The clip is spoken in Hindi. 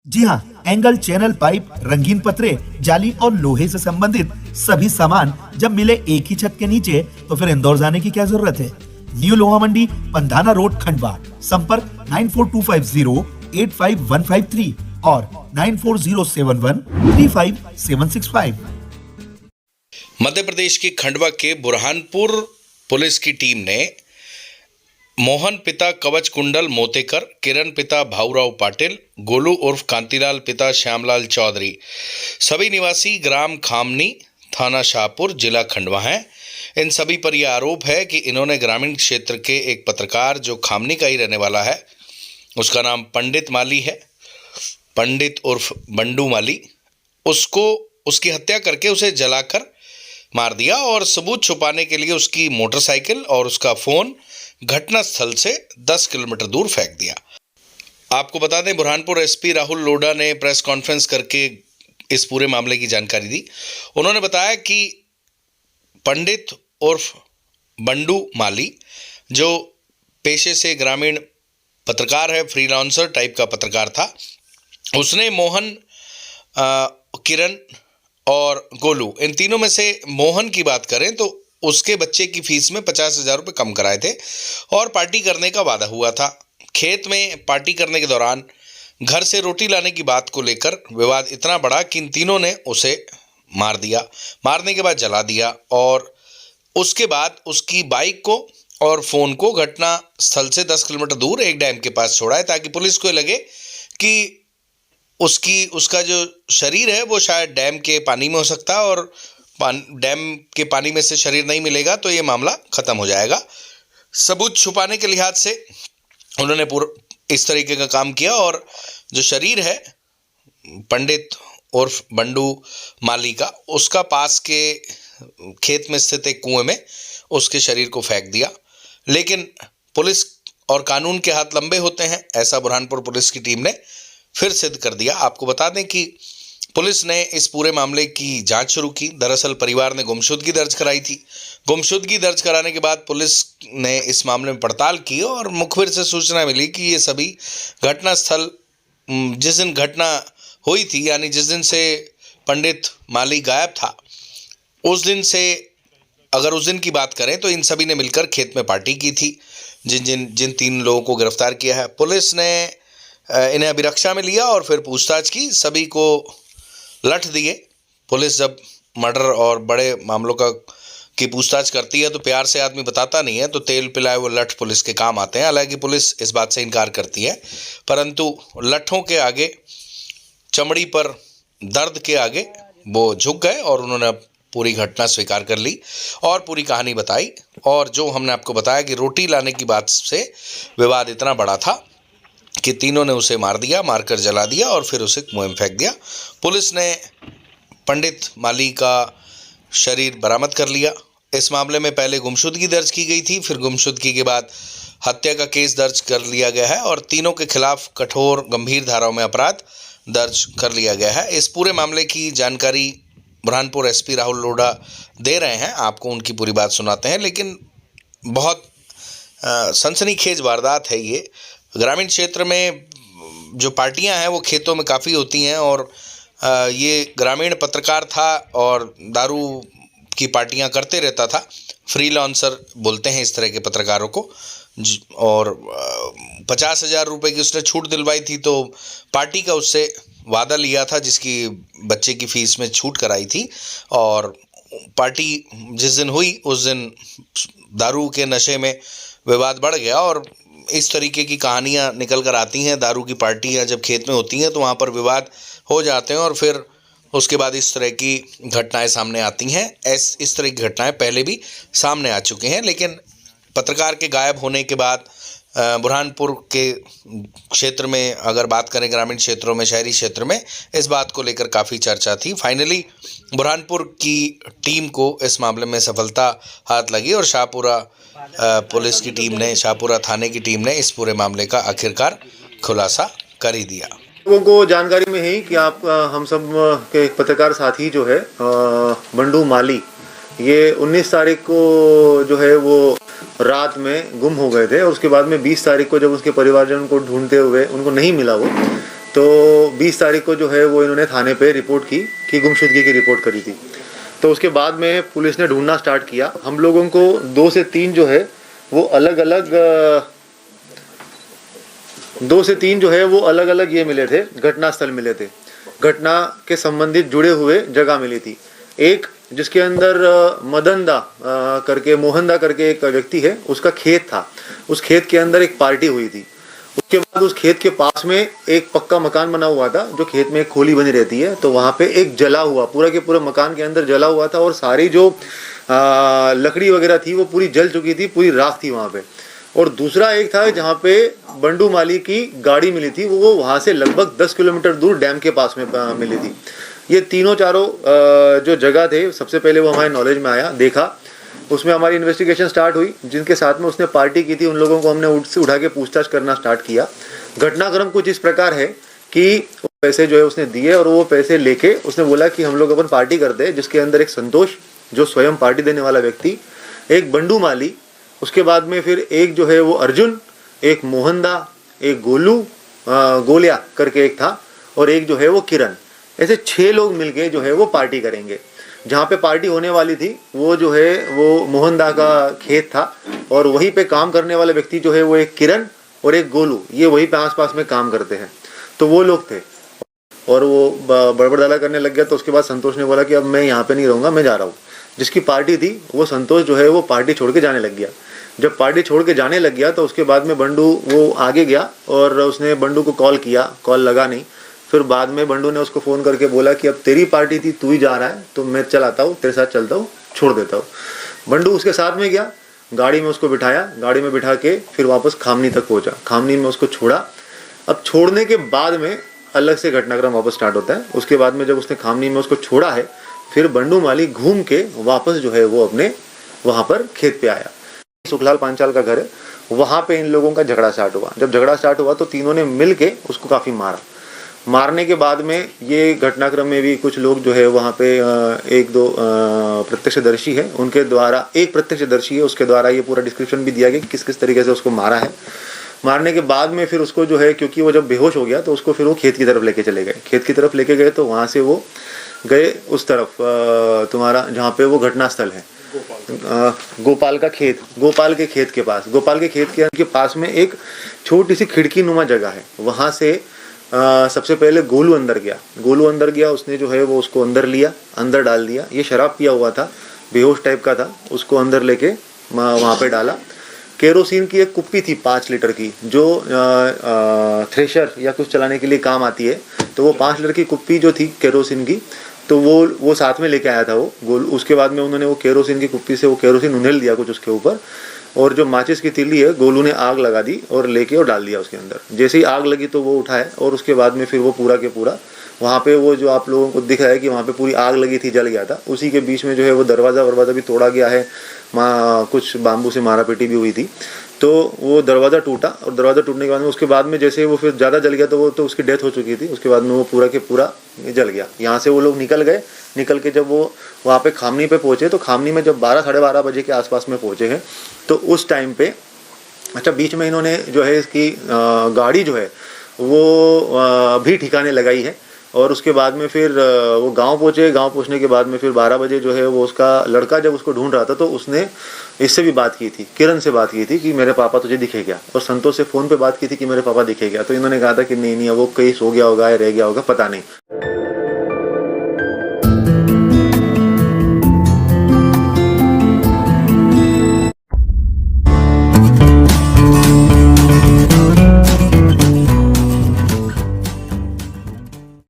जी हाँ, एंगल, चैनल, पाइप, रंगीन पतरे, जाली और लोहे से संबंधित सभी सामान जब मिले एक ही छत के नीचे तो फिर इंदौर जाने की क्या जरूरत है। न्यू लोहा मंडी, पंधाना रोड, खंडवा। संपर्क 9425085153 और 9407135765। मध्य प्रदेश के खंडवा के बुरहानपुर पुलिस की टीम ने मोहन पिता कवच कुंडल मोतेकर, किरण पिता भाऊराव पाटिल, गोलू उर्फ कांतिलाल पिता श्यामलाल चौधरी, सभी निवासी ग्राम खामनी, थाना शाहपुर, जिला खंडवा हैं। इन सभी पर यह आरोप है कि इन्होंने ग्रामीण क्षेत्र के एक पत्रकार जो खामनी का ही रहने वाला है, उसका नाम पंडित माली है, पंडित उर्फ बंडू माली, उसकी हत्या करके उसे जलाकर मार दिया और सबूत छुपाने के लिए उसकी मोटरसाइकिल और उसका फोन घटनास्थल से 10 किलोमीटर दूर फेंक दिया। आपको बता दें, बुरहानपुर एसपी राहुल लोढ़ा ने प्रेस कॉन्फ्रेंस करके इस पूरे मामले की जानकारी दी। उन्होंने बताया कि पंडित उर्फ बंडू माली जो पेशे से ग्रामीण पत्रकार है, फ्रीलांसर टाइप का पत्रकार था, उसने मोहन, किरण और गोलू, इन तीनों में से मोहन की बात करें तो उसके बच्चे की फीस में 50,000 रुपये कम कराए थे और पार्टी करने का वादा हुआ था। खेत में पार्टी करने के दौरान घर से रोटी लाने की बात को लेकर विवाद इतना बढ़ा कि इन तीनों ने उसे मार दिया। मारने के बाद जला दिया और उसके बाद उसकी बाइक को और फ़ोन को घटना स्थल से 10 किलोमीटर दूर एक डैम के पास छोड़ा है ताकि पुलिस को लगे कि उसका जो शरीर है वो शायद डैम के पानी में हो सकता है और डैम के पानी में से शरीर नहीं मिलेगा तो ये मामला ख़त्म हो जाएगा। सबूत छुपाने के लिहाज से उन्होंने इस तरीके का काम किया और जो शरीर है पंडित उर्फ बंडू माली का, उसका पास के खेत में स्थित एक कुएं में उसके शरीर को फेंक दिया। लेकिन पुलिस और कानून के हाथ लंबे होते हैं, ऐसा बुरहानपुर पुलिस की टीम ने फिर सिद्ध कर दिया। आपको बता दें कि पुलिस ने इस पूरे मामले की जांच शुरू की। दरअसल परिवार ने गुमशुदगी दर्ज कराई थी। गुमशुदगी दर्ज कराने के बाद पुलिस ने इस मामले में पड़ताल की और मुखबिर से सूचना मिली कि ये सभी घटनास्थल, जिस दिन घटना हुई थी यानी जिस दिन से पंडित माली गायब था, उस दिन से अगर उस दिन की बात करें तो इन सभी ने मिलकर खेत में पार्टी की थी। जिन 3 लोगों को गिरफ्तार किया है पुलिस ने, इन्हें अभिरक्षा में लिया और फिर पूछताछ की। सभी को लठ दिए। पुलिस जब मर्डर और बड़े मामलों की पूछताछ करती है तो प्यार से आदमी बताता नहीं है, तो तेल पिलाए वो लठ पुलिस के काम आते हैं। हालांकि पुलिस इस बात से इनकार करती है, परंतु लठों के आगे, चमड़ी पर दर्द के आगे वो झुक गए और उन्होंने पूरी घटना स्वीकार कर ली और पूरी कहानी बताई। और जो हमने आपको बताया कि रोटी लाने की बात से विवाद इतना बड़ा था कि तीनों ने उसे मार दिया, मारकर जला दिया और फिर उसे कुएं में फेंक दिया। पुलिस ने पंडित माली का शरीर बरामद कर लिया। इस मामले में पहले गुमशुदगी दर्ज की गई थी, फिर गुमशुदगी के बाद हत्या का केस दर्ज कर लिया गया है और तीनों के खिलाफ कठोर गंभीर धाराओं में अपराध दर्ज कर लिया गया है। इस पूरे मामले की जानकारी बुरहानपुर एसपी राहुल लोढ़ा दे रहे हैं। आपको उनकी पूरी बात सुनाते हैं। लेकिन बहुत सनसनीखेज वारदात है ये। ग्रामीण क्षेत्र में जो पार्टियां हैं वो खेतों में काफ़ी होती हैं और ये ग्रामीण पत्रकार था और दारू की पार्टियां करते रहता था। फ्रीलांसर बोलते हैं इस तरह के पत्रकारों को। और 50,000 रुपये की उसने छूट दिलवाई थी, तो पार्टी का उससे वादा लिया था जिसकी बच्चे की फ़ीस में छूट कराई थी। और पार्टी जिस दिन हुई उस दिन दारू के नशे में विवाद बढ़ गया और इस तरीके की कहानियां निकल कर आती हैं। दारू की पार्टियां जब खेत में होती हैं तो वहाँ पर विवाद हो जाते हैं और फिर उसके बाद इस तरह की घटनाएं सामने आती हैं। इस तरह की घटनाएं पहले भी सामने आ चुकी हैं। लेकिन पत्रकार के गायब होने के बाद बुरहानपुर के क्षेत्र में, अगर बात करें ग्रामीण क्षेत्रों में, शहरी क्षेत्र में, इस बात को लेकर काफ़ी चर्चा थी। फाइनली बुरहानपुर की टीम को इस मामले में सफलता हाथ लगी और शाहपुरा पुलिस की टीम ने, शाहपुरा थाने की टीम ने इस पूरे मामले का आखिरकार खुलासा कर ही दिया। लोगों को जानकारी में है कि आप हम सब के एक पत्रकार साथी जो है बंडू माली, ये 19 तारीख को जो है वो रात में गुम हो गए थे और उसके बाद में 20 तारीख को जब उसके परिवारजन को ढूंढते हुए उनको नहीं मिला वो, तो 20 तारीख को जो है वो इन्होंने थाने पे रिपोर्ट की कि गुमशुदगी की रिपोर्ट करी थी। तो उसके बाद में पुलिस ने ढूंढना स्टार्ट किया। हम लोगों को 2 से 3 जो है वो अलग अलग 2 से 3 जो है वो अलग अलग ये मिले थे, घटना स्थल मिले थे, घटना के संबंधित जुड़े हुए जगह मिली थी। एक जिसके अंदर मदनदा करके, मोहनदा करके एक व्यक्ति है, उसका खेत था। उस खेत के अंदर एक पार्टी हुई थी। उसके बाद उस खेत के पास में एक पक्का मकान बना हुआ था, जो खेत में एक खोली बनी रहती है, तो वहाँ पे एक जला हुआ, पूरा के पूरा मकान के अंदर जला हुआ था और सारी जो लकड़ी वगैरह थी वो पूरी जल चुकी थी, पूरी राख थी वहाँ पे। और दूसरा एक था जहाँ पे बंडू माली की गाड़ी मिली थी, वो वहाँ से लगभग 10 किलोमीटर दूर डैम के पास में मिली थी। ये तीनों चारों जो जगह थे, सबसे पहले वो हमारे नॉलेज में आया, देखा, उसमें हमारी इन्वेस्टिगेशन स्टार्ट हुई। जिनके साथ में उसने पार्टी की थी उन लोगों को हमने उठा के पूछताछ करना स्टार्ट किया। घटनाक्रम कुछ इस प्रकार है कि पैसे जो है उसने दिए और वो पैसे लेके उसने बोला कि हम लोग अपन पार्टी करते हैं, जिसके अंदर एक संतोष जो स्वयं पार्टी देने वाला व्यक्ति, एक बंडू माली, उसके बाद में फिर एक जो है वो अर्जुन, एक मोहनदा, एक गोलिया करके एक था, और एक जो है वो किरण। ऐसे 6 लोग मिलके जो है वो पार्टी करेंगे। जहाँ पे पार्टी होने वाली थी वो जो है वो मोहनदा का खेत था, और वहीं पे काम करने वाले व्यक्ति जो है वो एक किरण और एक गोलू, ये वहीं पे आसपास में काम करते हैं। तो वो लोग थे और वो बड़बड़ाला करने लग गया। तो उसके बाद संतोष ने बोला कि अब मैं यहाँ पे नहीं रहूँगा, मैं जा रहा हूँ। जिसकी पार्टी थी वो संतोष जो है वो पार्टी छोड़ के जाने लग गया। जब पार्टी छोड़ के जाने लग गया तो उसके बाद में बंडू वो आगे गया और उसने बंडू को कॉल किया, कॉल लगा नहीं। फिर बाद में बंडू ने उसको फ़ोन करके बोला कि अब तेरी पार्टी थी, तू ही जा रहा है, तो मैं चलाता हूँ, तेरे साथ चलता हूँ, छोड़ देता हूँ। बंडू उसके साथ में गया, गाड़ी में उसको बिठाया, गाड़ी में बिठा के फिर वापस खामनी तक पहुँचा। खामनी में उसको छोड़ा। अब छोड़ने के बाद में अलग से घटनाक्रम वापस स्टार्ट होता है। उसके बाद में जब उसने खामनी में उसको छोड़ा है, फिर बंडू माली घूम के वापस जो है वो अपने वहाँ पर खेत पे आया। सुखलाल पांचाल का घर है, वहाँ पे इन लोगों का झगड़ा स्टार्ट हुआ। जब झगड़ा स्टार्ट हुआ तो तीनों ने मिल के उसको काफ़ी मारा। मारने के बाद में ये घटनाक्रम में भी कुछ लोग जो है वहाँ पे 1-2 प्रत्यक्षदर्शी है, उनके द्वारा, एक प्रत्यक्षदर्शी है, उसके द्वारा ये पूरा डिस्क्रिप्शन भी दिया गया कि किस किस तरीके से उसको मारा है। मारने के बाद में फिर उसको जो है, क्योंकि वो जब बेहोश हो गया तो उसको फिर वो खेत की तरफ लेके चले गए। खेत की तरफ लेके गए तो वहाँ से वो गए उस तरफ तुम्हारा जहाँ पे वो घटनास्थल है, गोपाल का खेत, गोपाल के खेत के पास। गोपाल के खेत के पास में एक छोटी सी खिड़की नुमा जगह है। वहाँ से सबसे पहले गोलू अंदर गया। उसने जो है वो उसको अंदर लिया, अंदर डाल दिया। ये शराब पिया हुआ था, बेहोश टाइप का था, उसको अंदर लेके वहाँ पे डाला। केरोसिन की एक कुप्पी थी 5 लीटर की, जो थ्रेशर या कुछ चलाने के लिए काम आती है। तो वो 5 लीटर की कुप्पी जो थी केरोसिन की, तो वो साथ में लेके आया था वो गोलू। उसके बाद में उन्होंने वो केरोसिन की कुप्पी से वो केरोसिन उंडेल दिया कुछ उसके ऊपर, और जो माचिस की तिल्ली है गोलू ने आग लगा दी और लेके और डाल दिया उसके अंदर। जैसे ही आग लगी तो वो उठाए, और उसके बाद में फिर वो पूरा के पूरा वहाँ पे वो जो आप लोगों को दिख रहा है कि वहाँ पे पूरी आग लगी थी, जल गया था। उसी के बीच में जो है वो दरवाज़ा भी तोड़ा गया है, कुछ बाम्बू से मारा पीटी भी हुई थी। तो वो दरवाज़ा टूटा, और दरवाज़ा टूटने के बाद में उसके बाद में जैसे वो फिर ज़्यादा जल गया तो वो तो उसकी डेथ हो चुकी थी। उसके बाद में वो पूरा के पूरा जल गया। यहाँ से वो लोग निकल गए। निकल के जब वो वहाँ पे खामनी पे पहुँचे, तो खामनी में जब 12-साढ़े 12 बजे के आसपास में पहुँचे हैं, तो उस टाइम पे अच्छा बीच में इन्होंने जो है इसकी गाड़ी जो है वो भी ठिकाने लगाई है। और उसके बाद में फिर वो गांव पहुँचे। गांव पहुँचने के बाद में फिर 12 बजे जो है वो उसका लड़का जब उसको ढूंढ रहा था, तो उसने इससे भी बात की थी, किरण से बात की थी कि मेरे पापा तुझे दिखे क्या, और संतोष से फ़ोन पे बात की थी कि मेरे पापा दिखे क्या। तो इन्होंने कहा था कि नहीं वो कहीं सो गया होगा या रह गया होगा, पता नहीं।